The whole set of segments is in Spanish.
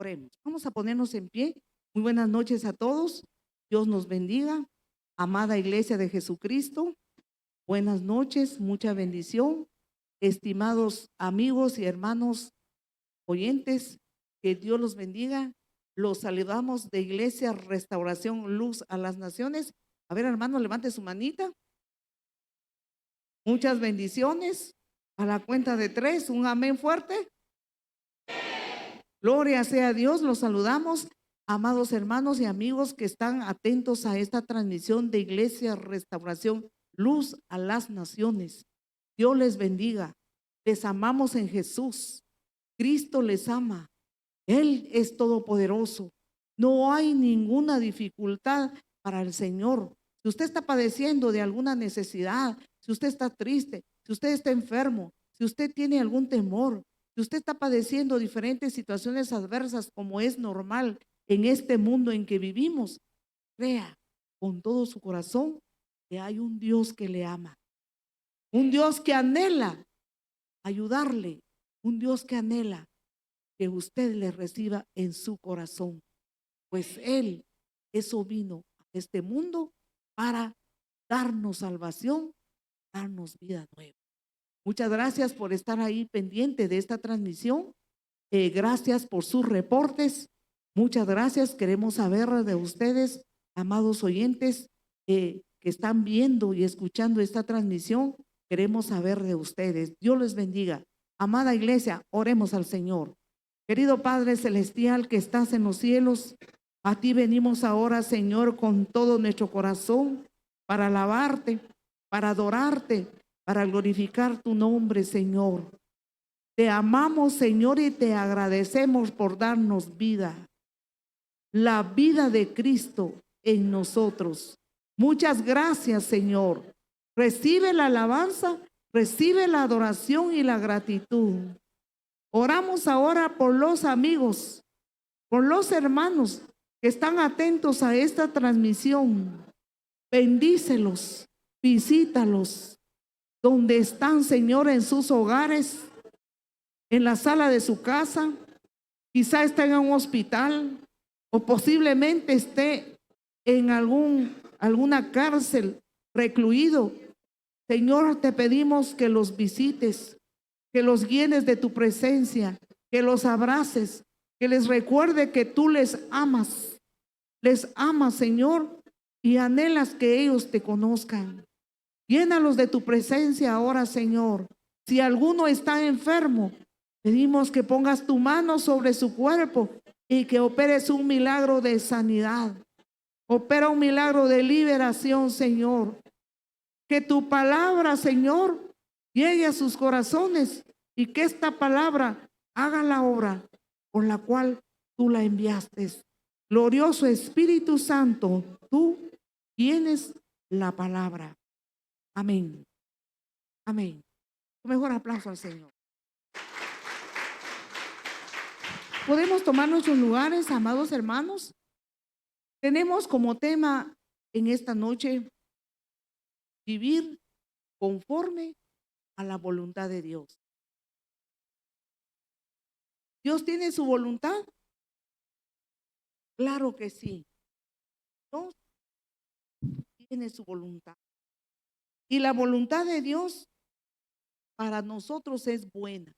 Oremos. Vamos a ponernos en pie. Muy buenas noches a todos. Dios nos bendiga. Amada Iglesia de Jesucristo, buenas noches, mucha bendición. Estimados amigos y hermanos oyentes, que Dios los bendiga. Los saludamos de Iglesia Restauración Luz a las Naciones. A ver, hermano, levante su manita. Muchas bendiciones. A la cuenta de 3, un amén fuerte. Gloria sea a Dios, los saludamos, amados hermanos y amigos que están atentos a esta transmisión de Iglesia Restauración Luz a las Naciones. Dios les bendiga, les amamos en Jesús, Cristo les ama, Él es todopoderoso, no hay ninguna dificultad para el Señor. Si usted está padeciendo de alguna necesidad, si usted está triste, si usted está enfermo, si usted tiene algún temor, si usted está padeciendo diferentes situaciones adversas como es normal en este mundo en que vivimos, crea con todo su corazón que hay un Dios que le ama, un Dios que anhela ayudarle, un Dios que anhela que usted le reciba en su corazón, pues Él eso vino a este mundo para darnos salvación, darnos vida nueva. Muchas gracias por estar ahí pendiente de esta transmisión. Gracias por sus reportes. Muchas gracias. Queremos saber de ustedes, amados oyentes, que están viendo y escuchando esta transmisión. Queremos saber de ustedes. Dios les bendiga. Amada iglesia, oremos al Señor. Querido Padre Celestial que estás en los cielos, a ti venimos ahora, Señor, con todo nuestro corazón para alabarte, para adorarte, para glorificar tu nombre, Señor. Te amamos, Señor, y te agradecemos por darnos vida, la vida de Cristo en nosotros. Muchas gracias, Señor. Recibe la alabanza, recibe la adoración y la gratitud. Oramos ahora por los amigos, por los hermanos que están atentos a esta transmisión. Bendícelos, visítalos, donde están, Señor, en sus hogares, en la sala de su casa, quizá esté en un hospital o posiblemente esté en alguna cárcel recluido. Señor, te pedimos que los visites, que los llenes de tu presencia, que los abraces, que les recuerde que tú les amas, Señor, y anhelas que ellos te conozcan. Llénalos de tu presencia ahora, Señor. Si alguno está enfermo, pedimos que pongas tu mano sobre su cuerpo y que operes un milagro de sanidad. Opera un milagro de liberación, Señor. Que tu palabra, Señor, llegue a sus corazones y que esta palabra haga la obra por la cual tú la enviaste. Glorioso Espíritu Santo, tú tienes la palabra. Amén. Amén. Un mejor aplauso al Señor. Podemos tomar nuestros lugares, amados hermanos. Tenemos como tema en esta noche vivir conforme a la voluntad de Dios. ¿Dios tiene su voluntad? Claro que sí. Dios tiene su voluntad. Y la voluntad de Dios para nosotros es buena.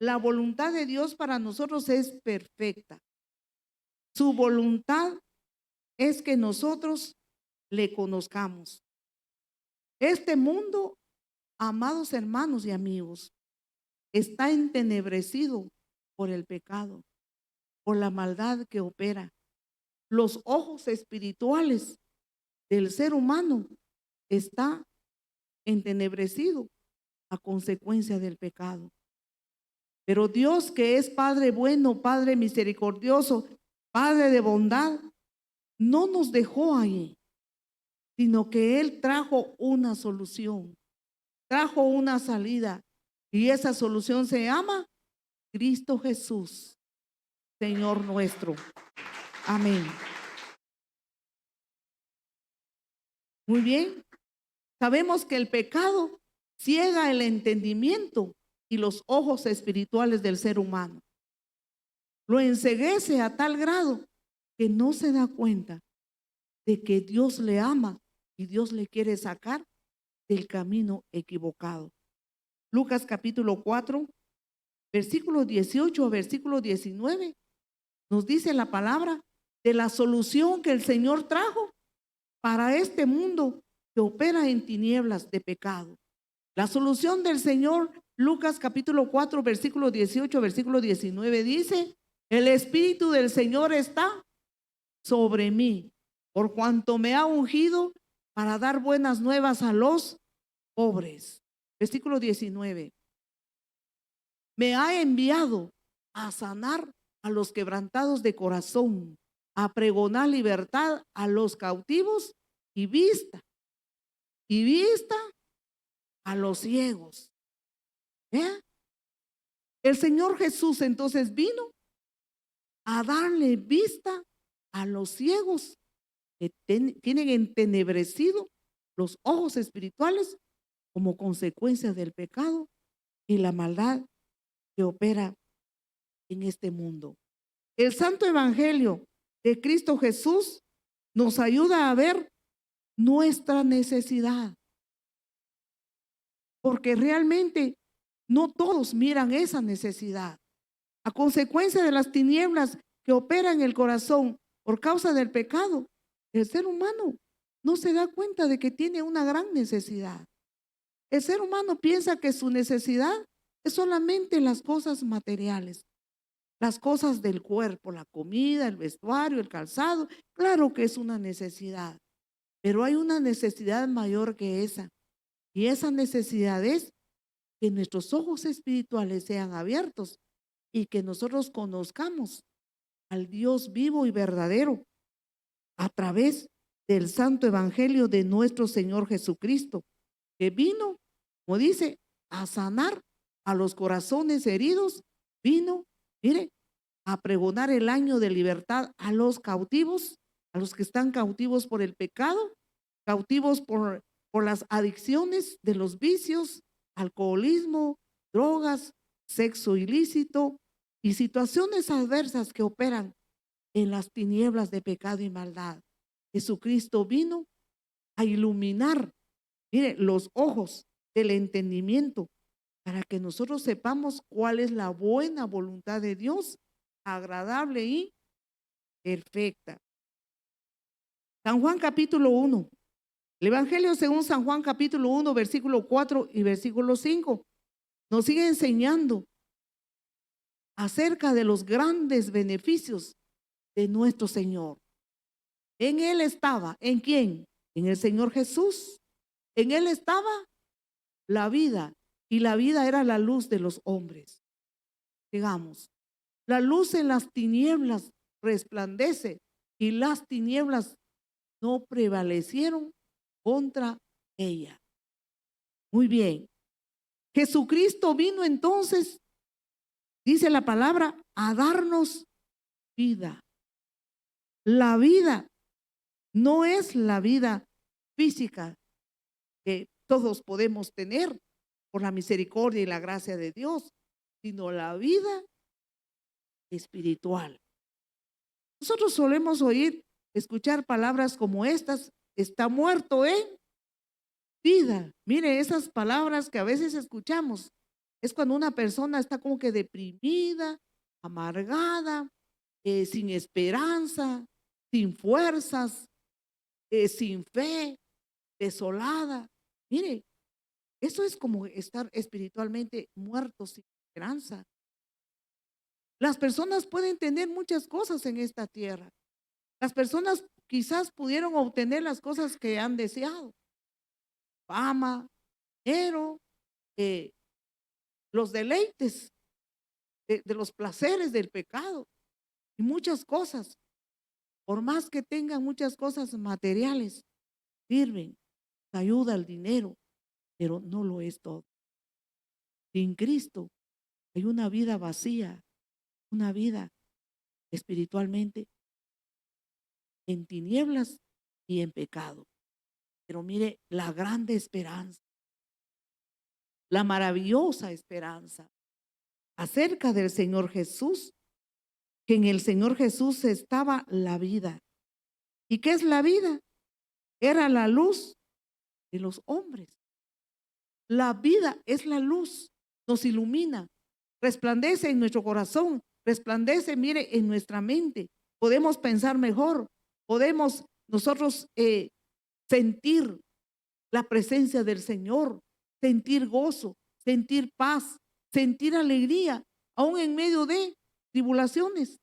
La voluntad de Dios para nosotros es perfecta. Su voluntad es que nosotros le conozcamos. Este mundo, amados hermanos y amigos, está entenebrecido por el pecado, por la maldad que opera. Los ojos espirituales del ser humano está entenebrecido a consecuencia del pecado. Pero Dios, que es Padre bueno, Padre misericordioso, Padre de bondad, no nos dejó ahí, sino que Él trajo una solución, trajo una salida, y esa solución se llama Cristo Jesús, Señor nuestro. Amén. Muy bien. Sabemos que el pecado ciega el entendimiento y los ojos espirituales del ser humano. lo enceguece a tal grado que no se da cuenta de que Dios le ama y Dios le quiere sacar del camino equivocado. Lucas capítulo 4, versículo 18 a versículo 19, nos dice la palabra de la solución que el Señor trajo para este mundo que opera en tinieblas de pecado. La solución del Señor, Lucas capítulo 4, versículo 18, versículo 19, dice: el Espíritu del Señor está sobre mí, por cuanto me ha ungido para dar buenas nuevas a los pobres. Versículo 19. Me ha enviado a sanar a los quebrantados de corazón, a pregonar libertad a los cautivos y vista a los ciegos. ¿Eh? El Señor Jesús entonces vino a darle vista a los ciegos que tienen entenebrecido los ojos espirituales como consecuencia del pecado y la maldad que opera en este mundo. El Santo Evangelio de Cristo Jesús nos ayuda a ver nuestra necesidad, porque realmente no todos miran esa necesidad. A consecuencia de las tinieblas que operan en el corazón por causa del pecado, el ser humano no se da cuenta de que tiene una gran necesidad. El ser humano piensa que su necesidad es solamente las cosas materiales, las cosas del cuerpo, la comida, el vestuario, el calzado. Claro que es una necesidad, pero hay una necesidad mayor que esa. Y esa necesidad es que nuestros ojos espirituales sean abiertos y que nosotros conozcamos al Dios vivo y verdadero a través del santo evangelio de nuestro Señor Jesucristo, que vino, como dice, a sanar a los corazones heridos, vino, mire, a pregonar el año de libertad a los cautivos, a los que están cautivos por el pecado, cautivos por las adicciones de los vicios, alcoholismo, drogas, sexo ilícito y situaciones adversas que operan en las tinieblas de pecado y maldad. Jesucristo vino a iluminar, mire, los ojos del entendimiento para que nosotros sepamos cuál es la buena voluntad de Dios, agradable y perfecta. San Juan capítulo 1. El Evangelio según San Juan capítulo 1, versículo 4 y versículo 5 nos sigue enseñando acerca de los grandes beneficios de nuestro Señor. En Él estaba, ¿en quién? En el Señor Jesús. En Él estaba la vida y la vida era la luz de los hombres. Digamos, la luz en las tinieblas resplandece y las tinieblas no prevalecieron contra ella. Muy bien. Jesucristo vino entonces, dice la palabra, a darnos vida. La vida no es la vida física que todos podemos tener por la misericordia y la gracia de Dios, sino la vida espiritual. Nosotros solemos escuchar palabras como estas: está muerto en vida. Mire, esas palabras que a veces escuchamos es cuando una persona está como que deprimida, amargada, sin esperanza, sin fuerzas, sin fe, desolada. Mire, eso es como estar espiritualmente muertos sin esperanza. Las personas pueden tener muchas cosas en esta tierra. Las personas quizás pudieron obtener las cosas que han deseado: fama, dinero, los deleites de los placeres del pecado y muchas cosas. Por más que tengan muchas cosas materiales, sirven, ayuda al dinero, pero no lo es todo. Sin Cristo hay una vida vacía, una vida espiritualmente en tinieblas y en pecado. Pero mire la grande esperanza, la maravillosa esperanza acerca del Señor Jesús, que en el Señor Jesús estaba la vida. ¿Y qué es la vida? Era la luz de los hombres. La vida es la luz, nos ilumina, resplandece en nuestro corazón, resplandece, mire, en nuestra mente. Podemos pensar mejor, podemos nosotros sentir la presencia del Señor, sentir gozo, sentir paz, sentir alegría, aún en medio de tribulaciones,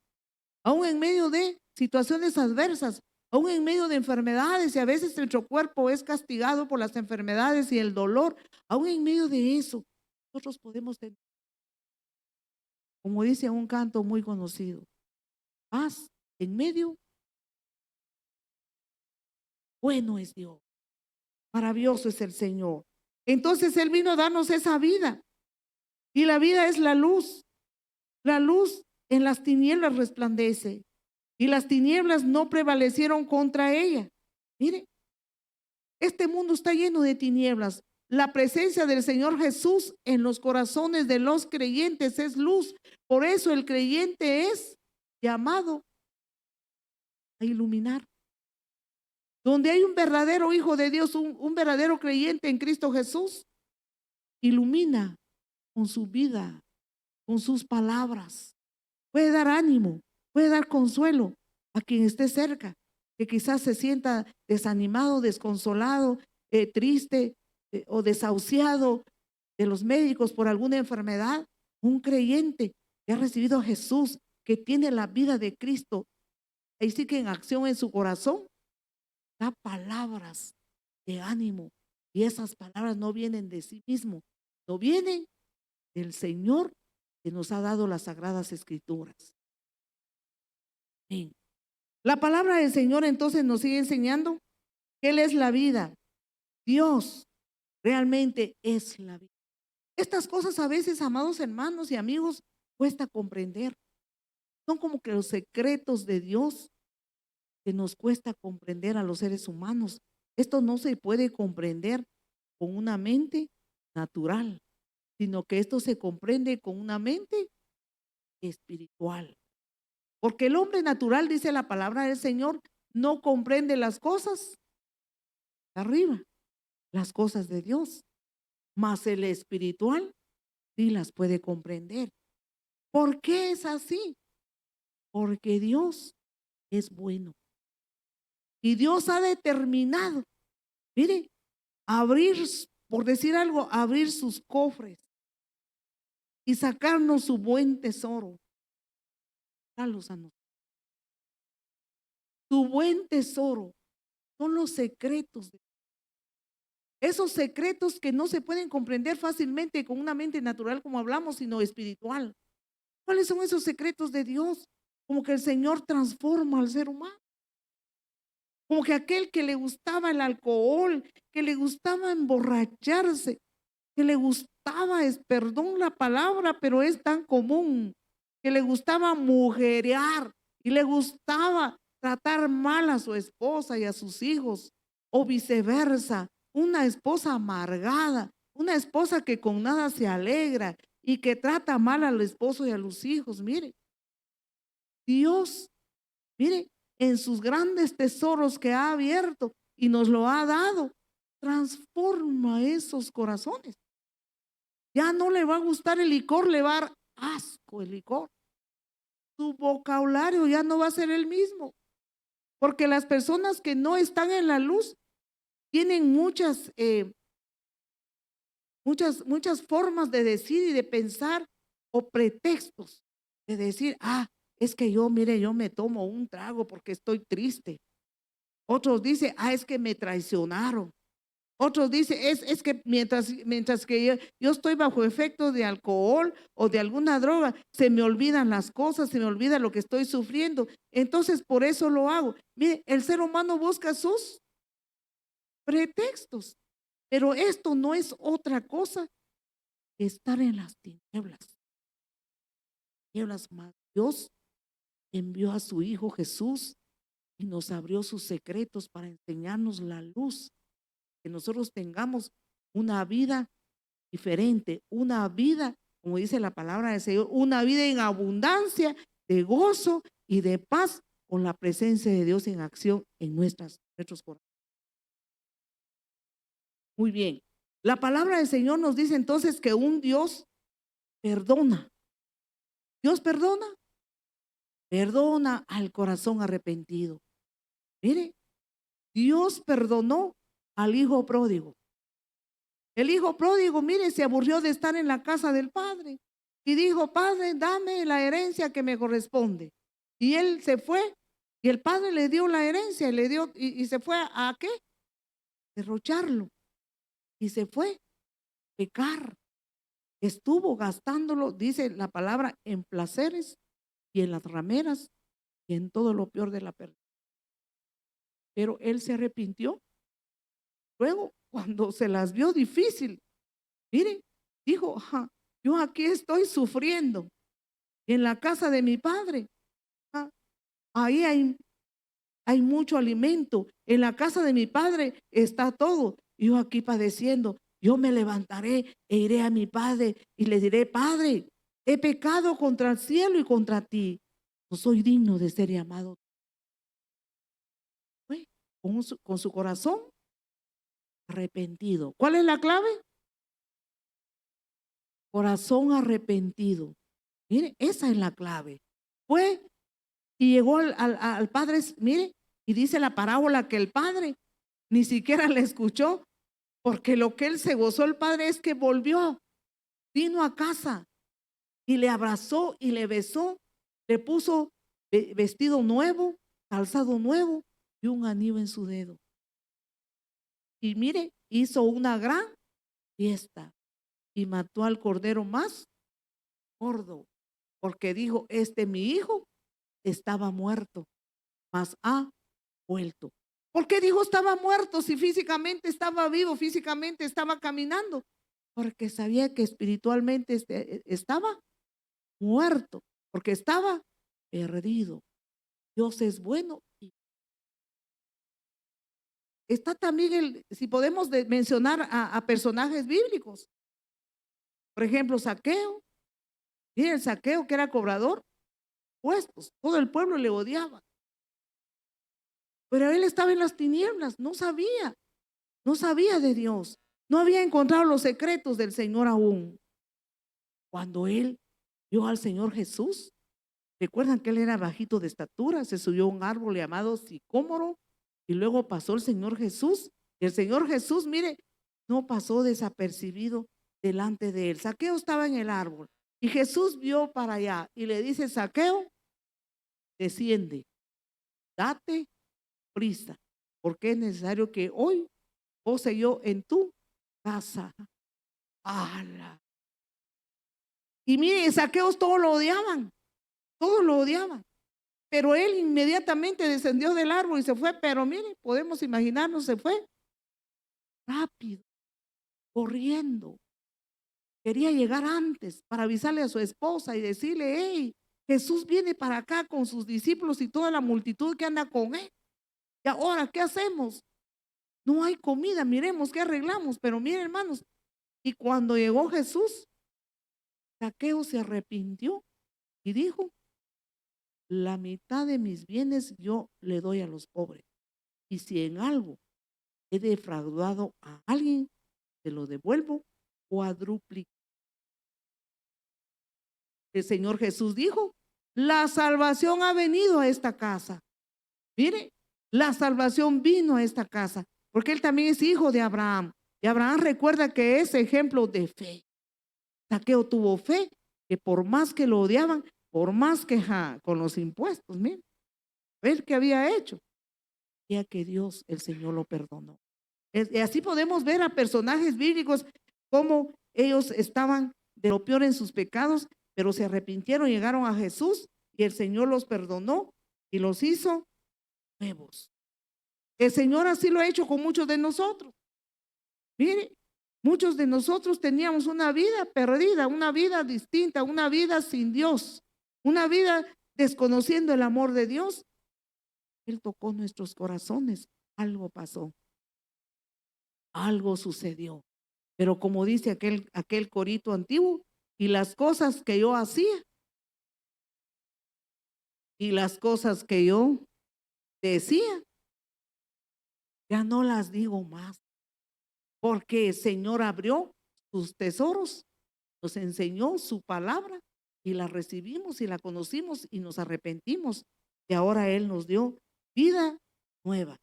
aún en medio de situaciones adversas, aún en medio de enfermedades, y a veces nuestro cuerpo es castigado por las enfermedades y el dolor, aún en medio de eso, nosotros podemos tener, como dice un canto muy conocido, paz en medio, bueno es Dios, maravilloso es el Señor. Entonces Él vino a darnos esa vida, y la vida es la luz en las tinieblas resplandece, y las tinieblas no prevalecieron contra ella. Mire, este mundo está lleno de tinieblas. La presencia del Señor Jesús en los corazones de los creyentes es luz. Por eso el creyente es llamado a iluminar. Donde hay un verdadero hijo de Dios, un verdadero creyente en Cristo Jesús, ilumina con su vida, con sus palabras. Puede dar ánimo, puede dar consuelo a quien esté cerca, que quizás se sienta desanimado, desconsolado, triste o desahuciado de los médicos por alguna enfermedad. Un creyente que ha recibido a Jesús, que tiene la vida de Cristo, ahí sí que en acción en su corazón, da palabras de ánimo. Y esas palabras no vienen de sí mismo, no vienen del Señor que nos ha dado las sagradas escrituras. Bien. La palabra del Señor entonces nos sigue enseñando que Él es la vida. Dios realmente es la vida. Estas cosas a veces, amados hermanos y amigos, cuesta comprender. Son como que los secretos de Dios que nos cuesta comprender a los seres humanos. Esto no se puede comprender con una mente natural, sino que esto se comprende con una mente espiritual. Porque el hombre natural, dice la palabra del Señor, no comprende las cosas de arriba, las cosas de Dios, mas el espiritual sí las puede comprender. ¿Por qué es así? Porque Dios es bueno. Y Dios ha determinado, mire, abrir, por decir algo, abrir sus cofres y sacarnos su buen tesoro. Darlos a nosotros. Su buen tesoro son los secretos. Esos secretos que no se pueden comprender fácilmente con una mente natural como hablamos, sino espiritual. ¿Cuáles son esos secretos de Dios? Como que el Señor transforma al ser humano. Como que aquel que le gustaba el alcohol, que le gustaba emborracharse, que le gustaba, perdón la palabra, pero es tan común, que le gustaba mujerear y le gustaba tratar mal a su esposa y a sus hijos, o viceversa, una esposa amargada, una esposa que con nada se alegra y que trata mal al esposo y a los hijos. Mire, Dios, mire, en sus grandes tesoros que ha abierto y nos lo ha dado, transforma esos corazones. Ya no le va a gustar el licor, le va a dar asco el licor. Su vocabulario ya no va a ser el mismo, porque las personas que no están en la luz tienen muchas formas de decir y de pensar, o pretextos de decir, es que yo, mire, yo me tomo un trago porque estoy triste. Otros dicen, es que me traicionaron. Otros dicen, es que mientras que yo estoy bajo efecto de alcohol o de alguna droga, se me olvidan las cosas, se me olvida lo que estoy sufriendo. Entonces, por eso lo hago. Mire, el ser humano busca sus pretextos, pero esto no es otra cosa que estar en las tinieblas. Tinieblas más. Dios envió a su Hijo Jesús y nos abrió sus secretos para enseñarnos la luz, que nosotros tengamos una vida diferente, una vida, como dice la palabra del Señor, una vida en abundancia de gozo y de paz con la presencia de Dios en acción en nuestros corazones. Muy bien. La palabra del Señor nos dice entonces que un Dios perdona. Dios perdona, perdona al corazón arrepentido. Mire, Dios perdonó al hijo pródigo. El hijo pródigo, mire, se aburrió de estar en la casa del padre y dijo: Padre, dame la herencia que me corresponde. Y él se fue y el padre le dio la herencia y se fue a ¿qué? Derrocharlo. Y se fue a pecar. Estuvo gastándolo, dice la palabra, en placeres y en las rameras y en todo lo peor de la pérdida. Pero él se arrepintió. Luego, cuando se las vio difícil, mire, dijo: yo aquí estoy sufriendo en la casa de mi padre. Ahí hay mucho alimento. En la casa de mi padre está todo. Yo aquí padeciendo. Yo me levantaré e iré a mi padre y le diré: Padre, he pecado contra el cielo y contra ti. No soy digno de ser llamado. Con su corazón arrepentido. ¿Cuál es la clave? Corazón arrepentido. Mire, esa es la clave. Fue y llegó al padre, mire, y dice la parábola que el padre ni siquiera le escuchó, porque lo que él se gozó el padre es que volvió, vino a casa y le abrazó y le besó, le puso vestido nuevo, calzado nuevo y un anillo en su dedo. Y mire, hizo una gran fiesta y mató al cordero más gordo, porque dijo: mi hijo estaba muerto, mas ha vuelto. ¿Por qué dijo estaba muerto si físicamente estaba vivo, físicamente estaba caminando? Porque sabía que espiritualmente estaba muerto, porque estaba perdido. Dios es bueno. Y está también, si podemos mencionar a personajes bíblicos, por ejemplo, Zaqueo. Miren, Zaqueo, que era cobrador, pues todo el pueblo le odiaba. Pero él estaba en las tinieblas, no sabía de Dios, no había encontrado los secretos del Señor aún. Cuando él vio al Señor Jesús, recuerdan que él era bajito de estatura, se subió a un árbol llamado sicómoro y luego pasó el Señor Jesús. Y el Señor Jesús, mire, no pasó desapercibido delante de él. Zaqueo estaba en el árbol y Jesús vio para allá y le dice: Zaqueo, desciende, date prisa, porque es necesario que hoy pose yo en tu casa. ¡Hala! Y mire, Zaqueos todos lo odiaban, pero él inmediatamente descendió del árbol y se fue. Pero mire, podemos imaginarnos, se fue rápido, corriendo. Quería llegar antes para avisarle a su esposa y decirle: hey, Jesús viene para acá con sus discípulos y toda la multitud que anda con él. ¿Y ahora qué hacemos? No hay comida, miremos qué arreglamos. Pero miren, hermanos, y cuando llegó Jesús, Zaqueo se arrepintió y dijo: la mitad de mis bienes yo le doy a los pobres. Y si en algo he defraudado a alguien, se lo devuelvo cuadruplica. El Señor Jesús dijo: la salvación ha venido a esta casa. Mire, la salvación vino a esta casa, porque él también es hijo de Abraham. Y Abraham, recuerda que es ejemplo de fe. Zaqueo tuvo fe, que por más que lo odiaban, por más que con los impuestos, mire, ver qué había hecho, ya que Dios, el Señor, lo perdonó. Y así podemos ver a personajes bíblicos como ellos estaban de lo peor en sus pecados, pero se arrepintieron, llegaron a Jesús y el Señor los perdonó y los hizo nuevos. El Señor así lo ha hecho con muchos de nosotros. Mire, muchos de nosotros teníamos una vida perdida, una vida distinta, una vida sin Dios, una vida desconociendo el amor de Dios. Él tocó nuestros corazones, algo pasó, algo sucedió. Pero como dice aquel corito antiguo: y las cosas que yo hacía, Y las cosas que yo decía, ya no las digo más, porque el Señor abrió sus tesoros, nos enseñó su palabra y la recibimos y la conocimos y nos arrepentimos. Y ahora Él nos dio vida nueva.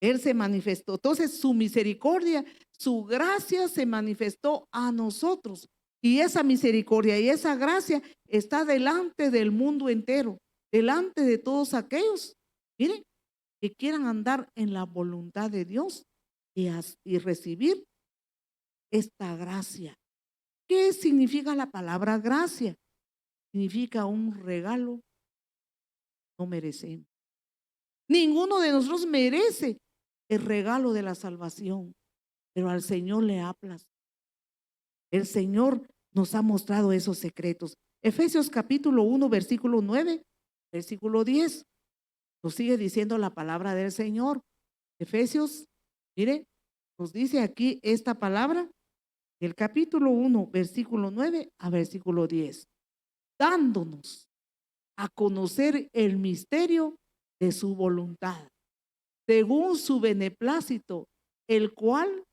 Él se manifestó. Entonces su misericordia, su gracia se manifestó a nosotros. Y esa misericordia y esa gracia está delante del mundo entero, delante de todos aquellos, miren, que quieran andar en la voluntad de Dios y recibir esta gracia. ¿Qué significa la palabra gracia? Significa un regalo no merecemos. Ninguno de nosotros merece el regalo de la salvación, pero al Señor le aplaza. El Señor nos ha mostrado esos secretos. Efesios capítulo 1, versículo 9, versículo 10. Nos sigue diciendo la palabra del Señor. Efesios, mire, nos dice aquí esta palabra, del capítulo 1, versículo 9 a versículo 10, dándonos a conocer el misterio de su voluntad, según su beneplácito, el cual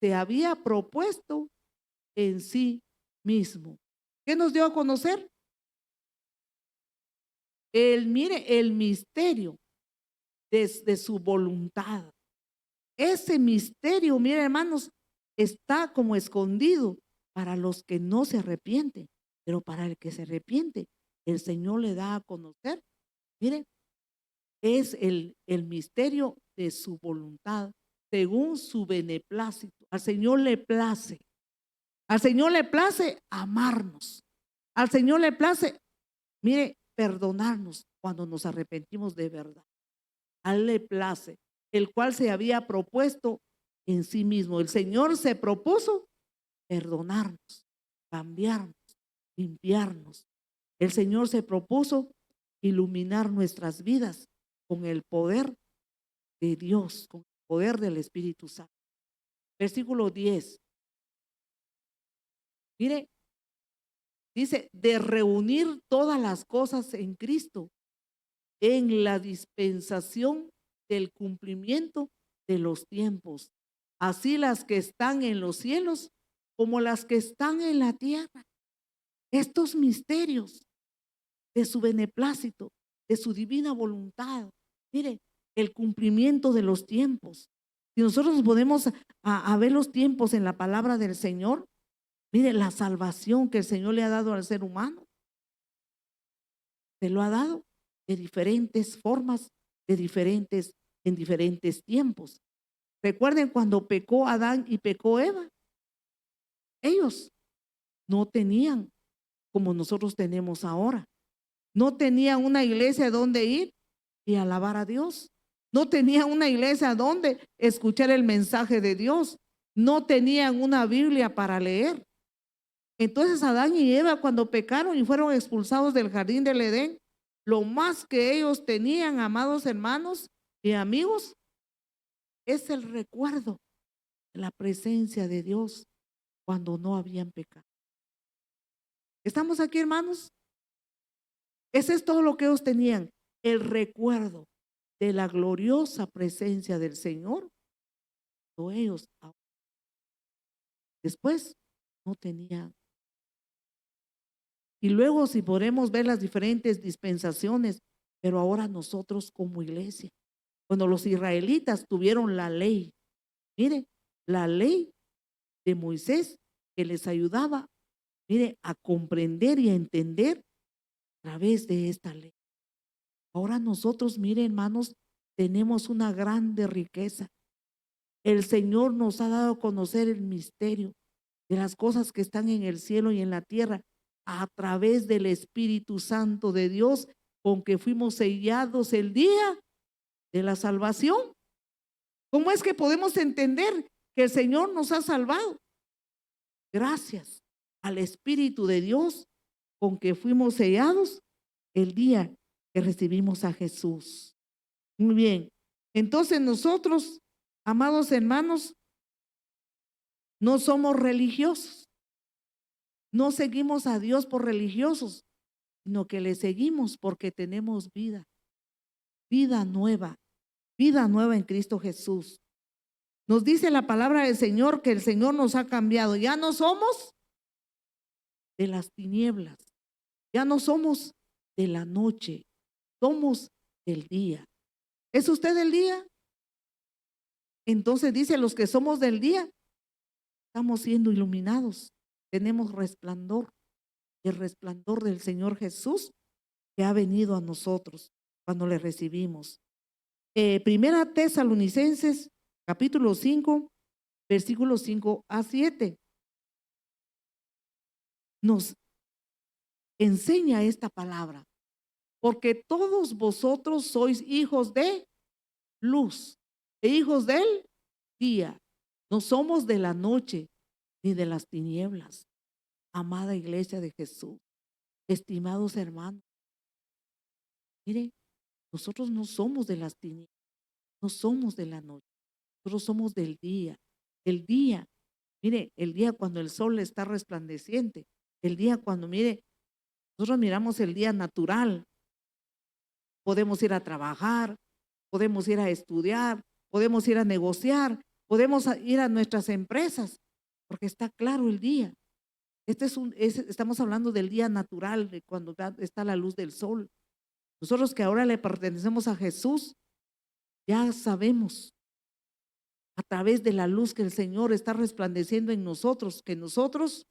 se había propuesto en sí mismo. ¿Qué nos dio a conocer? Mire, el misterio de su voluntad. Ese misterio, mire hermanos, está como escondido para los que no se arrepienten, pero para el que se arrepiente, el Señor le da a conocer, mire, es el misterio de su voluntad, según su beneplácito. Al Señor le place. Al Señor le place amarnos. Al Señor le place, mire, perdonarnos cuando nos arrepentimos de verdad. A Él le place, el cual se había propuesto en sí mismo. El Señor se propuso perdonarnos, cambiarnos, limpiarnos. El Señor se propuso iluminar nuestras vidas con el poder de Dios, con el poder del Espíritu Santo. Versículo 10. Mire, dice, de reunir todas las cosas en Cristo, en la dispensación del cumplimiento de los tiempos, así las que están en los cielos como las que están en la tierra. Estos misterios de su beneplácito, de su divina voluntad. Mire, el cumplimiento de los tiempos. Si nosotros nos podemos a ver los tiempos en la palabra del Señor, mire, la salvación que el Señor le ha dado al ser humano, se lo ha dado de diferentes formas, en diferentes tiempos. Recuerden cuando pecó Adán y pecó Eva, ellos no tenían como nosotros tenemos ahora. No tenían una iglesia donde ir y alabar a Dios. No tenían una iglesia donde escuchar el mensaje de Dios. No tenían una Biblia para leer. Entonces Adán y Eva cuando pecaron y fueron expulsados del jardín del Edén, lo más que ellos tenían, amados hermanos y amigos, es el recuerdo de la presencia de Dios cuando no habían pecado. ¿Estamos aquí, hermanos? Ese es todo lo que ellos tenían, el recuerdo de la gloriosa presencia del Señor. Ellos después no tenían. Y luego si podemos ver las diferentes dispensaciones, pero ahora nosotros como iglesia, cuando los israelitas tuvieron la ley, mire, la ley de Moisés que les ayudaba, mire, a comprender y a entender a través de esta ley. Ahora nosotros, mire hermanos, tenemos una grande riqueza. El Señor nos ha dado a conocer el misterio de las cosas que están en el cielo y en la tierra a través del Espíritu Santo de Dios, con que fuimos sellados el día de la salvación. ¿Cómo es que podemos entender que el Señor nos ha salvado? Gracias al Espíritu de Dios con que fuimos sellados el día que recibimos a Jesús. Muy bien, entonces nosotros, amados hermanos, no somos religiosos, no seguimos a Dios por religiosos, sino que le seguimos porque tenemos vida, vida nueva en Cristo Jesús. Nos dice la palabra del Señor que el Señor nos ha cambiado. Ya no somos de las tinieblas, ya no somos de la noche, somos del día. ¿Es usted del día? Entonces dice, los que somos del día, estamos siendo iluminados, tenemos resplandor, el resplandor del Señor Jesús que ha venido a nosotros cuando le recibimos. Primera Tesalonicenses, capítulo 5, versículos 5 a 7. Nos enseña esta palabra, porque todos vosotros sois hijos de luz e hijos del día. No somos de la noche ni de las tinieblas. Amada iglesia de Jesús, estimados hermanos, mire, nosotros no somos de las tinieblas, no somos de la noche, nosotros somos del día. El día, mire, el día cuando el sol está resplandeciente, el día cuando, mire, nosotros miramos el día natural, podemos ir a trabajar, podemos ir a estudiar, podemos ir a negociar, podemos ir a nuestras empresas, porque está claro el día. Estamos hablando del día natural, de cuando está la luz del sol. Nosotros que ahora le pertenecemos a Jesús, ya sabemos a través de la luz que el Señor está resplandeciendo en nosotros, que nosotros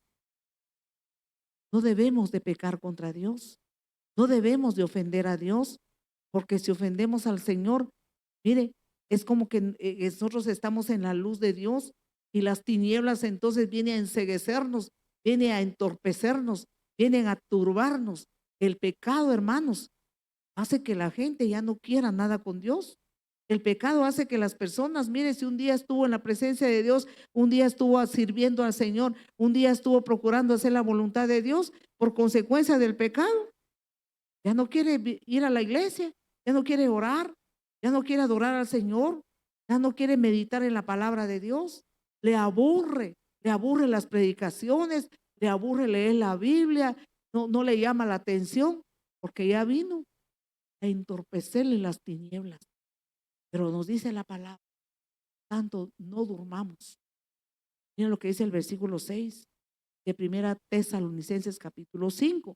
no debemos de pecar contra Dios, no debemos de ofender a Dios, porque si ofendemos al Señor, mire, es como que nosotros estamos en la luz de Dios y las tinieblas entonces vienen a enceguecernos, vienen a entorpecernos, vienen a turbarnos. El pecado, hermanos, hace que la gente ya no quiera nada con Dios. El pecado hace que las personas, mire, si un día estuvo en la presencia de Dios, un día estuvo sirviendo al Señor, un día estuvo procurando hacer la voluntad de Dios, por consecuencia del pecado, ya no quiere ir a la iglesia, ya no quiere orar, ya no quiere adorar al Señor, ya no quiere meditar en la palabra de Dios, le aburre las predicaciones, le aburre leer la Biblia, no le llama la atención, porque ya vino a entorpecerle las tinieblas. Pero nos dice la palabra, tanto no durmamos. Miren lo que dice el versículo 6 de Primera Tesalonicenses capítulo 5.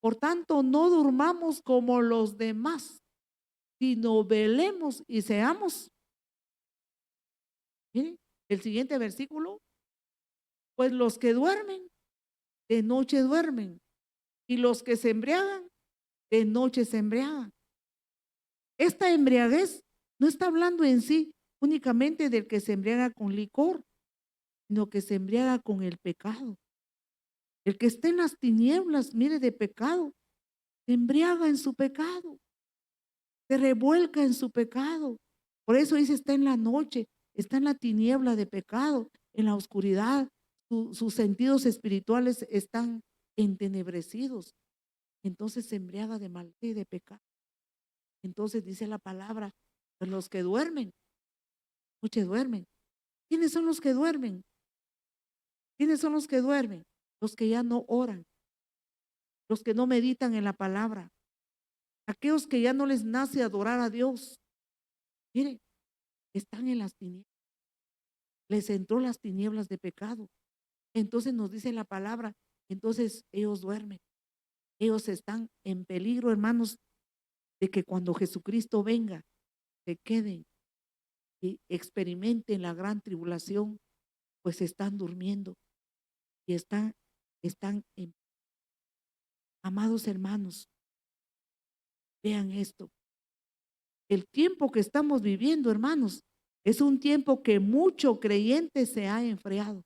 Por tanto, no durmamos como los demás, sino velemos y seamos. Miren, el siguiente versículo, pues los que duermen, de noche duermen, y los que se embriagan, de noche se embriagan. Esta embriaguez no está hablando en sí únicamente del que se embriaga con licor, sino que se embriaga con el pecado. El que está en las tinieblas, mire, de pecado, se embriaga en su pecado, se revuelca en su pecado. Por eso dice, está en la noche, está en la tiniebla de pecado, en la oscuridad. Sus sentidos espirituales están entenebrecidos. Entonces se embriaga de maldad y de pecado. Entonces dice la palabra, pues los que duermen, noche duermen. ¿Quiénes son los que duermen? ¿Quiénes son los que duermen? Los que ya no oran, los que no meditan en la palabra, aquellos que ya no les nace adorar a Dios. Mire, están en las tinieblas, les entró las tinieblas de pecado. Entonces nos dice la palabra, entonces ellos duermen, ellos están en peligro, hermanos, de que cuando Jesucristo venga, se queden y experimenten la gran tribulación, pues están durmiendo y están en. Amados hermanos, vean esto. El tiempo que estamos viviendo, hermanos, es un tiempo que mucho creyente se ha enfriado.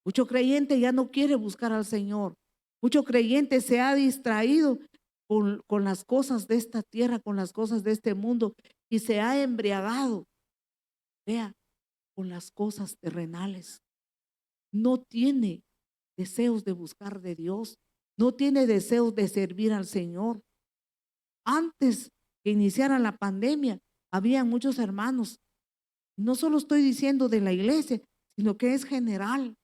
Mucho creyente ya no quiere buscar al Señor. Mucho creyente se ha distraído con las cosas de esta tierra, con las cosas de este mundo y se ha embriagado, vea, con las cosas terrenales. No tiene deseos de buscar de Dios, no tiene deseos de servir al Señor. Antes que iniciara la pandemia, había muchos hermanos. No solo estoy diciendo de la iglesia, sino que es general.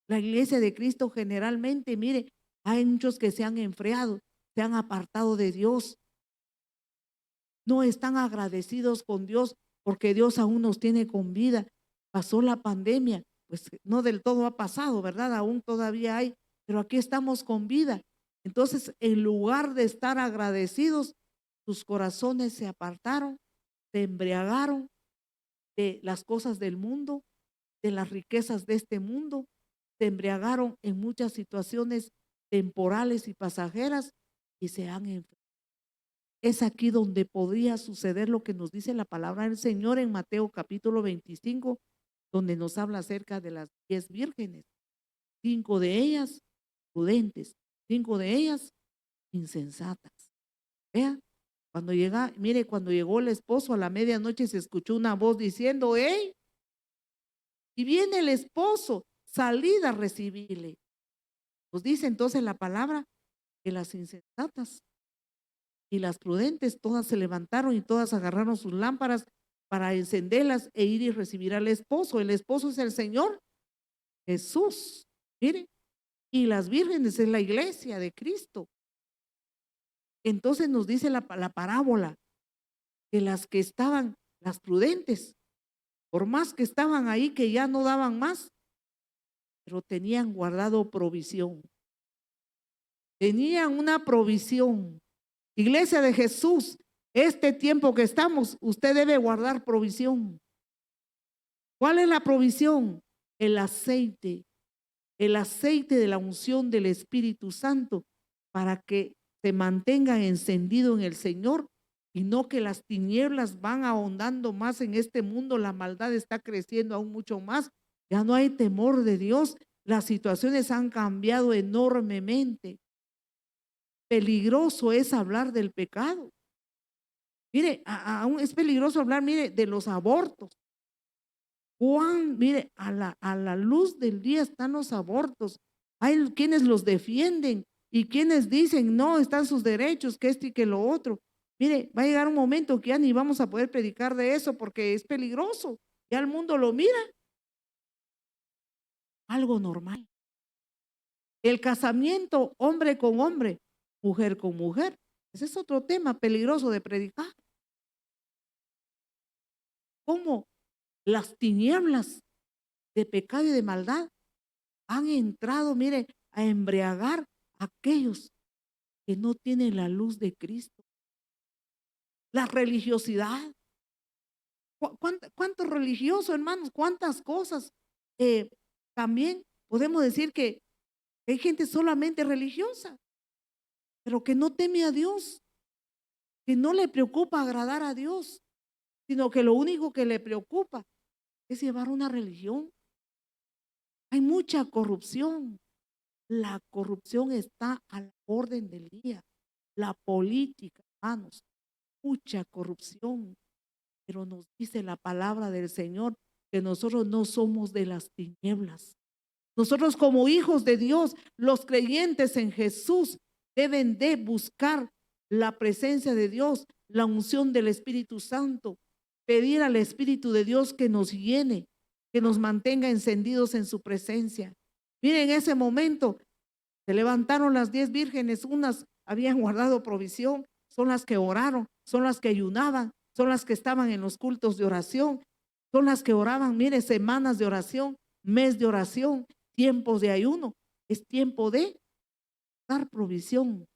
La iglesia de Cristo generalmente, mire, Hay muchos que se han enfriado, se han apartado de Dios, no están agradecidos con Dios porque Dios aún nos tiene con vida. Pasó la pandemia, pues no del todo ha pasado, ¿verdad? Aún todavía hay, pero aquí estamos con vida. Entonces, en lugar de estar agradecidos, sus corazones se apartaron, se embriagaron de las cosas del mundo, de las riquezas de este mundo, se embriagaron en muchas situaciones temporales y pasajeras y se han enfermado. Es aquí donde podría suceder lo que nos dice la palabra del Señor en Mateo capítulo 25, donde nos habla acerca de las 10 vírgenes, 5 de ellas prudentes, 5 de ellas insensatas. Vea, cuando llegó el esposo a la medianoche se escuchó una voz diciendo, ¡hey! Y viene el esposo, salid a recibirle. Nos dice entonces la palabra que las insensatas y las prudentes todas se levantaron y todas agarraron sus lámparas para encenderlas e ir y recibir al esposo. El esposo es el Señor Jesús, mire, y las vírgenes es la iglesia de Cristo. Entonces nos dice la parábola que las que estaban, las prudentes, por más que estaban ahí que ya no daban más, pero tenían guardado provisión. Tenían una provisión. Iglesia de Jesús, este tiempo que estamos, usted debe guardar provisión. ¿Cuál es la provisión? El aceite de la unción del Espíritu Santo para que se mantenga encendido en el Señor y no que las tinieblas van ahondando más en este mundo, la maldad está creciendo aún mucho más, ya no hay temor de Dios, las situaciones han cambiado enormemente. Peligroso es hablar del pecado. Mire, aún es peligroso hablar, mire, de los abortos. Mire, a la luz del día están los abortos. Hay quienes los defienden y quienes dicen, no, están sus derechos, que esto y que lo otro. Mire, va a llegar un momento que ya ni vamos a poder predicar de eso porque es peligroso. Ya el mundo lo mira. Algo normal. El casamiento hombre con hombre, mujer con mujer. Ese es otro tema peligroso de predicar. ¿Cómo las tinieblas de pecado y de maldad han entrado, mire, a embriagar a aquellos que no tienen la luz de Cristo? La religiosidad. ¿Cuánto religioso, hermanos? ¿Cuántas cosas? También podemos decir que hay gente solamente religiosa, pero que no teme a Dios, que no le preocupa agradar a Dios, sino que lo único que le preocupa es llevar una religión. Hay mucha corrupción. La corrupción está a la orden del día. La política, hermanos, mucha corrupción. Pero nos dice la palabra del Señor que nosotros no somos de las tinieblas. Nosotros como hijos de Dios, los creyentes en Jesús, deben de buscar la presencia de Dios, la unción del Espíritu Santo, pedir al Espíritu de Dios que nos llene, que nos mantenga encendidos en su presencia. Miren, en ese momento se levantaron las 10 vírgenes, unas habían guardado provisión, son las que oraron, son las que ayunaban, son las que estaban en los cultos de oración, son las que oraban, mire, semanas de oración, mes de oración, tiempos de ayuno. Es tiempo de dar provisión.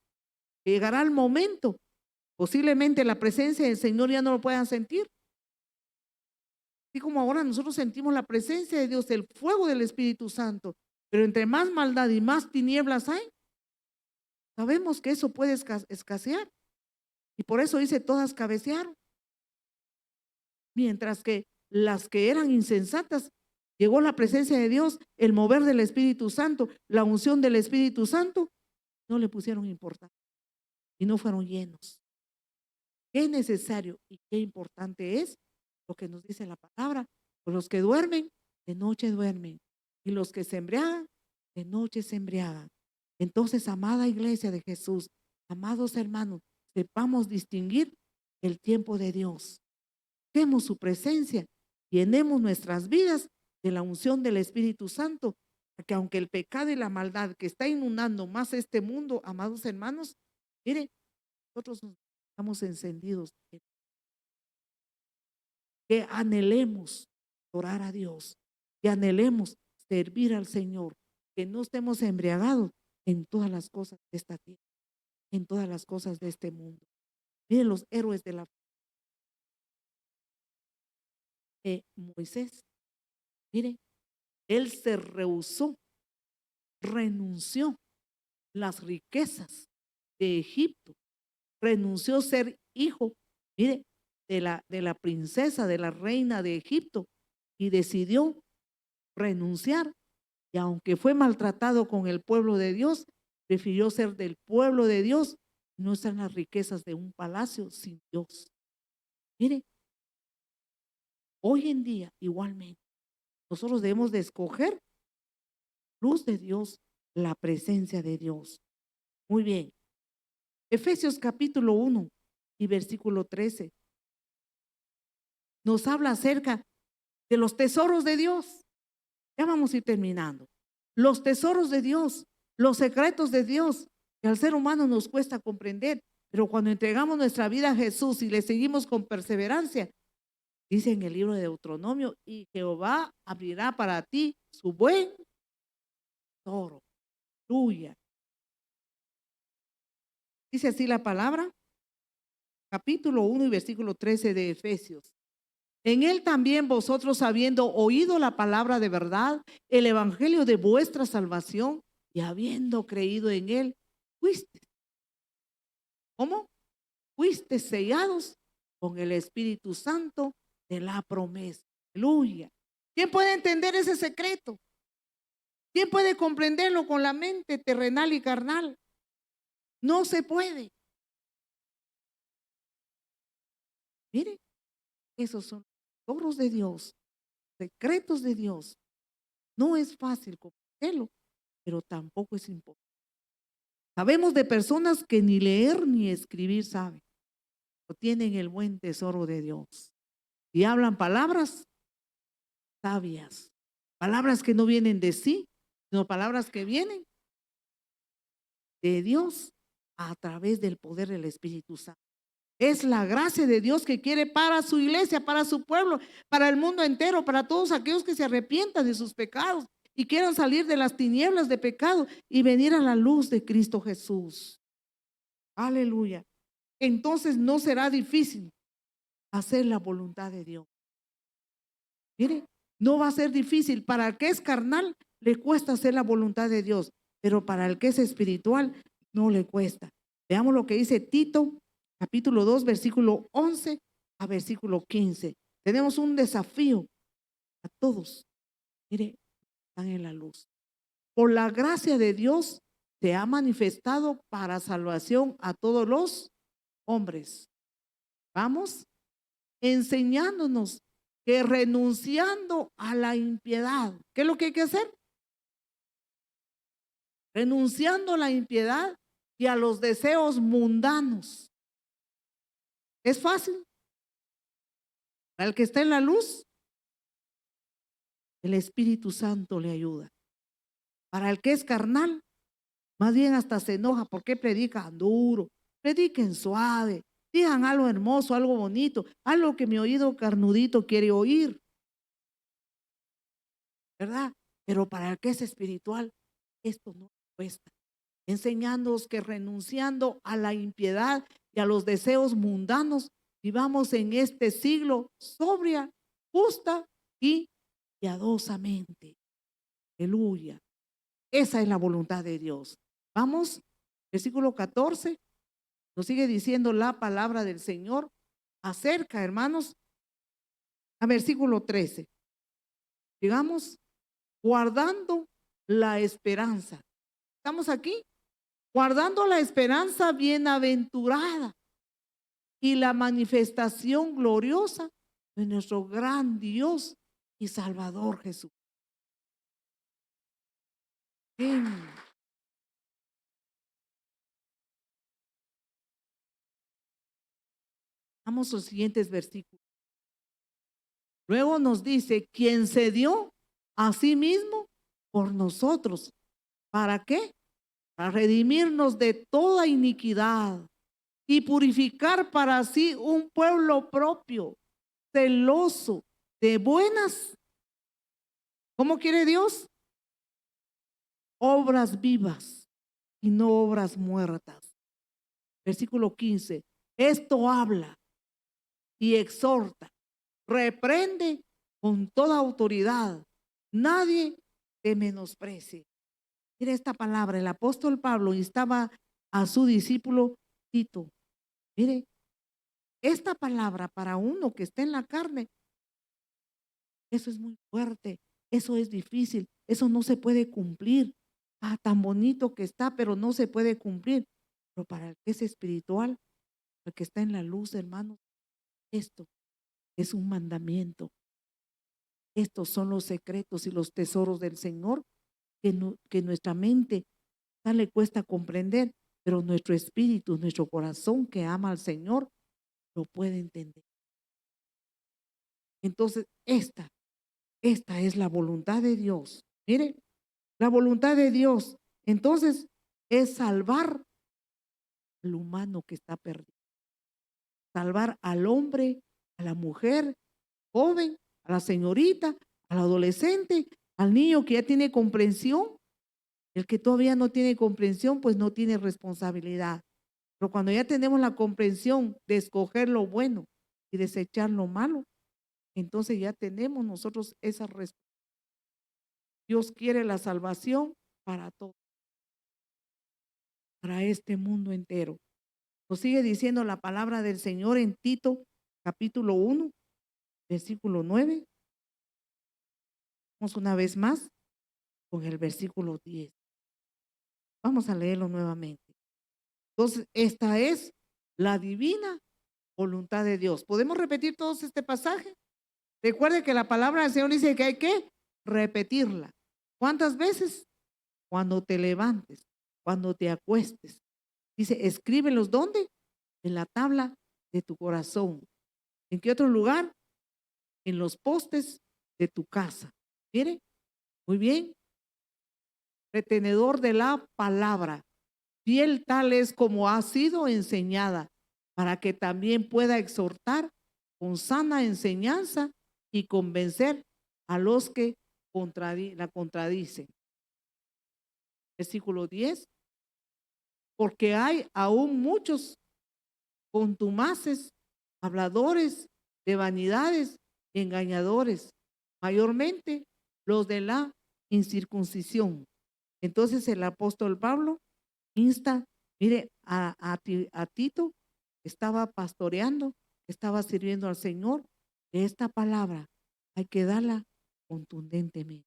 Llegará el momento, posiblemente la presencia del Señor ya no lo puedan sentir. Así como ahora nosotros sentimos la presencia de Dios, el fuego del Espíritu Santo, pero entre más maldad y más tinieblas hay, sabemos que eso puede escasear. Y por eso dice, todas cabecearon. Mientras que las que eran insensatas, llegó la presencia de Dios, el mover del Espíritu Santo, la unción del Espíritu Santo, no le pusieron importancia y no fueron llenos. Qué necesario y qué importante es lo que nos dice la palabra. Pues los que duermen, de noche duermen, y los que se embriagan, de noche se embriagan. Entonces, amada iglesia de Jesús, amados hermanos, sepamos distinguir el tiempo de Dios. Busquemos su presencia, llenemos nuestras vidas de la unción del Espíritu Santo Que aunque el pecado y la maldad que está inundando más este mundo, amados hermanos, mire, nosotros estamos encendidos, que anhelemos orar a Dios, que anhelemos servir al Señor, que no estemos embriagados en todas las cosas de esta tierra, en todas las cosas de este mundo. Miren los héroes de la fe. Moisés, miren, él se rehusó, renunció las riquezas de Egipto, renunció a ser hijo, mire, de la princesa, de la reina de Egipto, y decidió renunciar. Y aunque fue maltratado con el pueblo de Dios, prefirió ser del pueblo de Dios y no estar en las riquezas de un palacio sin Dios. Mire, hoy en día igualmente, nosotros debemos de escoger luz de Dios, la presencia de Dios. Muy bien. Efesios capítulo 1 y versículo 13 nos habla acerca de los tesoros de Dios. Ya vamos a ir terminando. Los tesoros de Dios, los secretos de Dios, que al ser humano nos cuesta comprender, pero cuando entregamos nuestra vida a Jesús y le seguimos con perseverancia, dice en el libro de Deuteronomio, y Jehová abrirá para ti su buen tesoro. Aleluya. Dice así la palabra, capítulo 1 y versículo 13 de Efesios. En él también vosotros, habiendo oído la palabra de verdad, el evangelio de vuestra salvación, y habiendo creído en él, fuiste. ¿Cómo? Fuiste sellados con el Espíritu Santo de la promesa. Aleluya. ¿Quién puede entender ese secreto? ¿Quién puede comprenderlo con la mente terrenal y carnal? No se puede. Mire, esos son logros de Dios, secretos de Dios. No es fácil comprenderlo, pero tampoco es imposible. Sabemos de personas que ni leer ni escribir saben, o tienen el buen tesoro de Dios y hablan palabras sabias, palabras que no vienen de sí, sino palabras que vienen de Dios a través del poder del Espíritu Santo. Es la gracia de Dios que quiere para su iglesia, para su pueblo, para el mundo entero, para todos aquellos que se arrepientan de sus pecados y quieran salir de las tinieblas de pecado y venir a la luz de Cristo Jesús. Aleluya. Entonces no será difícil hacer la voluntad de Dios. Mire, no va a ser difícil. Para el que es carnal, le cuesta hacer la voluntad de Dios, pero para el que es espiritual, no le cuesta. Veamos lo que dice Tito, capítulo 2, versículo 11 a versículo 15. Tenemos un desafío a todos. Mire, están en la luz. Por la gracia de Dios se ha manifestado para salvación a todos los hombres. Vamos, enseñándonos que renunciando a la impiedad, ¿qué es lo que hay que hacer? Renunciando a la impiedad y a los deseos mundanos. ¿Es fácil? Para el que está en la luz, el Espíritu Santo le ayuda. Para el que es carnal, más bien hasta se enoja. ¿Por qué predican duro? Prediquen suave. Digan algo hermoso, algo bonito, algo que mi oído carnudito quiere oír. ¿Verdad? Pero para el que es espiritual, esto no cuesta. Enseñándoos que renunciando a la impiedad y a los deseos mundanos, vivamos en este siglo sobria, justa y piadosamente. Aleluya. Esa es la voluntad de Dios. Vamos, versículo 14, nos sigue diciendo la palabra del Señor acerca, hermanos, a versículo 13. Digamos, guardando la esperanza. ¿Estamos aquí? Guardando la esperanza bienaventurada y la manifestación gloriosa de nuestro gran Dios y Salvador Jesús. Vamos a los siguientes versículos. Luego nos dice, quien se dio a sí mismo por nosotros. ¿Para qué? Para redimirnos de toda iniquidad y purificar para sí un pueblo propio, celoso de buenas. ¿Cómo quiere Dios? Obras vivas y no obras muertas. Versículo 15. Esto habla y exhorta, reprende con toda autoridad. Nadie te menosprecie. Mira esta palabra, el apóstol Pablo instaba a su discípulo Tito. Mire, esta palabra para uno que está en la carne, eso es muy fuerte, eso es difícil, eso no se puede cumplir. Ah, tan bonito que está, pero no se puede cumplir. Pero para el que es espiritual, el que está en la luz, hermanos, esto es un mandamiento. Estos son los secretos y los tesoros del Señor que nuestra mente tal le cuesta comprender, pero nuestro espíritu, nuestro corazón que ama al Señor, lo puede entender. Entonces, esta es la voluntad de Dios. Mire, la voluntad de Dios, entonces, es salvar al humano que está perdido. Salvar al hombre, a la mujer, joven, a la señorita, al adolescente, al niño que ya tiene comprensión. El que todavía no tiene comprensión, pues no tiene responsabilidad. Pero cuando ya tenemos la comprensión de escoger lo bueno y desechar lo malo, entonces ya tenemos nosotros esa responsabilidad. Dios quiere la salvación para todos, para este mundo entero. Nos sigue diciendo la palabra del Señor en Tito, capítulo 1, versículo 9. Vamos una vez más con el versículo 10. Vamos a leerlo nuevamente. Entonces, esta es la divina voluntad de Dios. ¿Podemos repetir todos este pasaje? Recuerde que la palabra del Señor dice que hay que repetirla. ¿Cuántas veces? Cuando te levantes, cuando te acuestes. Dice, escríbelos ¿dónde? En la tabla de tu corazón. ¿En qué otro lugar? En los postes de tu casa. Mire, muy bien. Retenedor de la palabra. Fiel tal es como ha sido enseñada, para que también pueda exhortar con sana enseñanza y convencer a los que la contradicen. Versículo 10. Porque hay aún muchos contumaces, habladores de vanidades, engañadores, mayormente los de la incircuncisión. Entonces el apóstol Pablo insta, mire, a Tito, que estaba pastoreando, que estaba sirviendo al Señor, que esta palabra hay que darla contundentemente.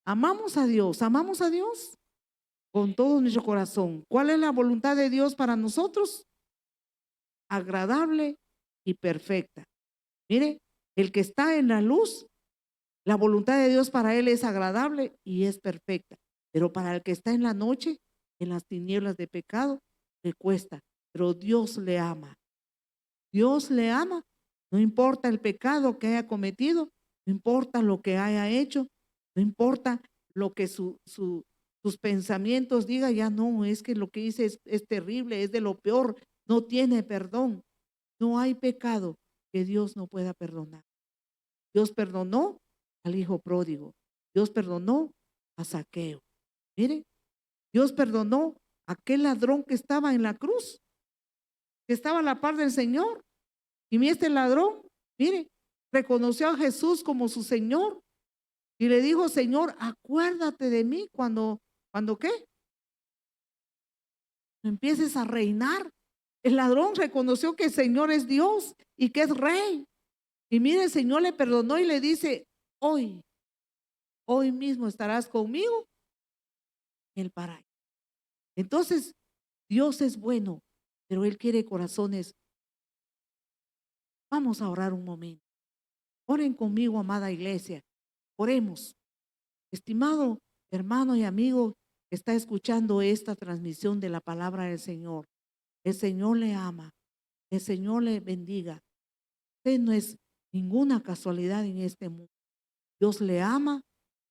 Amamos a Dios con todo nuestro corazón. ¿Cuál es la voluntad de Dios para nosotros? Agradable y perfecta. Mire, el que está en la luz, la voluntad de Dios para él es agradable y es perfecta. Pero para el que está en la noche, en las tinieblas de pecado, le cuesta. Pero Dios le ama. Dios le ama. No importa el pecado que haya cometido, no importa lo que haya hecho, no importa lo que sus pensamientos digan, ya no, es que lo que hice es terrible, es de lo peor, no tiene perdón. No hay pecado que Dios no pueda perdonar. Dios perdonó al hijo pródigo. Dios perdonó a Zaqueo. Mire, Dios perdonó a aquel ladrón que estaba en la cruz, que estaba a la par del Señor. Y mire, este ladrón, mire, reconoció a Jesús como su Señor y le dijo, Señor, acuérdate de mí cuando ¿qué? Empieces a reinar. El ladrón reconoció que el Señor es Dios y que es rey. Y mire, el Señor le perdonó y le dice, hoy mismo estarás conmigo en el paraíso. Entonces, Dios es bueno, pero Él quiere corazones. Vamos a orar un momento. Oren conmigo, amada iglesia. Oremos. Estimado hermano y amigo que está escuchando esta transmisión de la palabra del Señor, el Señor le ama, el Señor le bendiga. Usted no es ninguna casualidad en este mundo. Dios le ama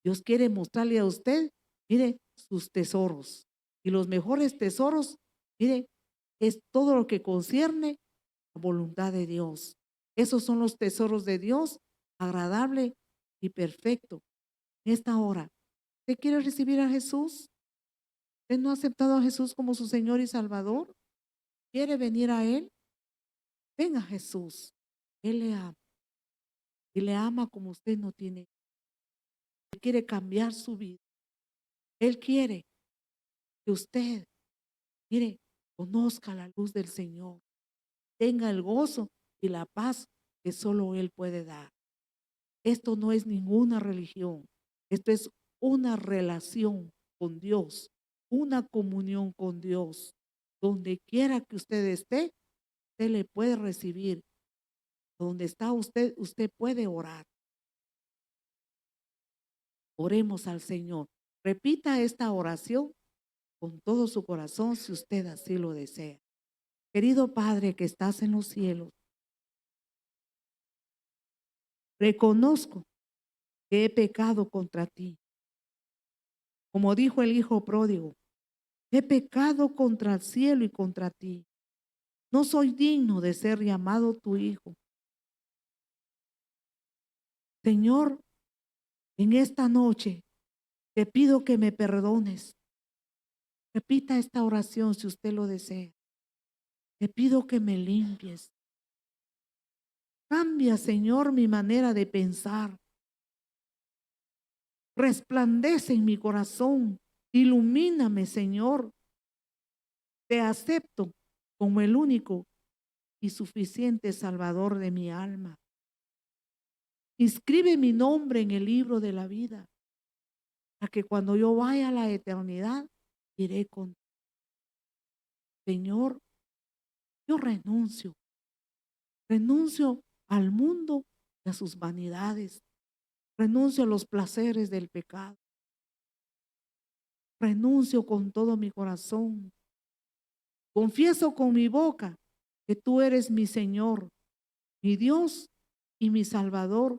Dios quiere mostrarle a usted, mire, sus tesoros. Y los mejores tesoros, mire, es todo lo que concierne a la voluntad de Dios. Esos son los tesoros de Dios, agradable y perfecto. En esta hora, ¿usted quiere recibir a Jesús? ¿Usted no ha aceptado a Jesús como su Señor y Salvador? ¿Quiere venir a Él? Venga a Jesús. Él le ama. Y le ama como usted no tiene. Él quiere cambiar su vida. Él quiere que usted, mire, conozca la luz del Señor. Tenga el gozo y la paz que solo Él puede dar. Esto no es ninguna religión. Esto es una relación con Dios, una comunión con Dios. Donde quiera que usted esté, usted le puede recibir. Donde está usted, usted puede orar. Oremos al Señor. Repita esta oración con todo su corazón si usted así lo desea. Querido Padre que estás en los cielos, reconozco que he pecado contra ti. Como dijo el hijo pródigo, he pecado contra el cielo y contra ti. No soy digno de ser llamado tu hijo. Señor, en esta noche te pido que me perdones. Repita esta oración si usted lo desea. Te pido que me limpies. Cambia, Señor, mi manera de pensar. Resplandece en mi corazón. Ilumíname, Señor. Te acepto como el único y suficiente Salvador de mi alma. Inscribe mi nombre en el libro de la vida, para que cuando yo vaya a la eternidad, iré contigo. Señor, yo renuncio al mundo y a sus vanidades, renuncio a los placeres del pecado, renuncio con todo mi corazón, confieso con mi boca que tú eres mi Señor, mi Dios y mi Salvador,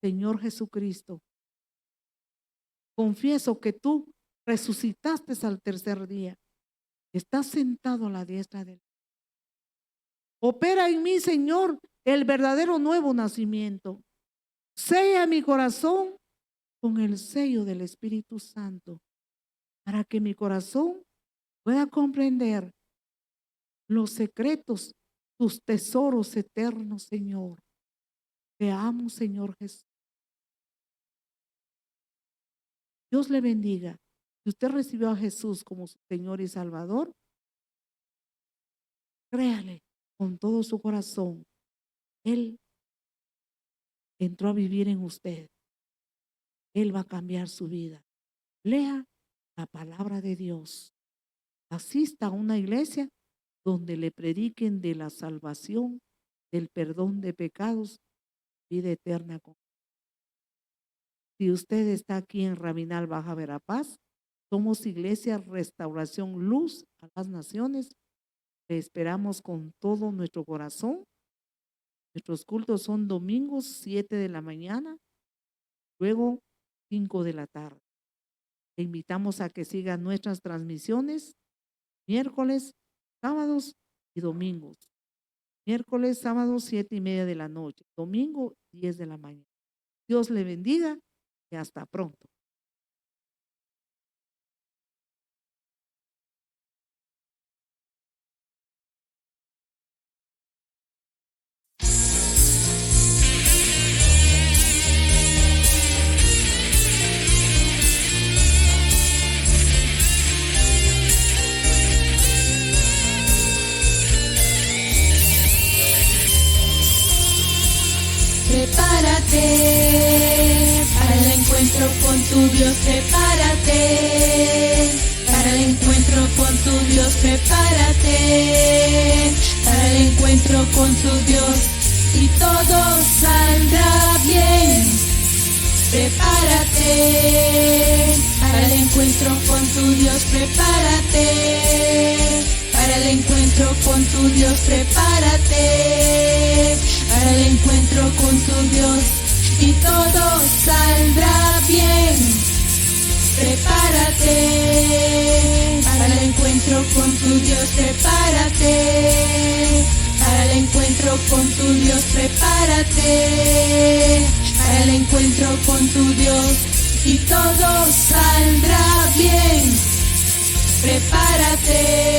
Señor Jesucristo. Confieso que tú resucitaste al tercer día, estás sentado a la diestra del Padre. Opera en mí, Señor, el verdadero nuevo nacimiento. Sella mi corazón con el sello del Espíritu Santo, para que mi corazón pueda comprender los secretos, tus tesoros eternos, Señor. Te amo, Señor Jesús. Dios le bendiga. Si usted recibió a Jesús como su Señor y Salvador, créale con todo su corazón. Él entró a vivir en usted. Él va a cambiar su vida. Lea la palabra de Dios. Asista a una iglesia donde le prediquen de la salvación, del perdón de pecados, vida eterna. Si usted está aquí en Rabinal Baja Verapaz, somos Iglesia Restauración Luz a las Naciones. Le esperamos con todo nuestro corazón. Nuestros cultos son domingos 7 de la mañana, luego 5 de la tarde. Le invitamos a que siga nuestras transmisiones miércoles, sábados y domingos. Miércoles, sábados 7:30 de la noche, domingo 10 de la mañana. Dios le bendiga y hasta pronto. Prepárate para el encuentro con tu Dios, prepárate para el encuentro con tu Dios, prepárate para el encuentro con tu Dios y todo saldrá bien. Prepárate para el encuentro con tu Dios, prepárate para el encuentro con tu Dios, prepárate para el encuentro con tu Dios y todo saldrá bien. prepárate. Para el encuentro con tu Dios, prepárate. Para el encuentro con tu Dios, prepárate. Para el encuentro con tu Dios y todo saldrá bien. Prepárate.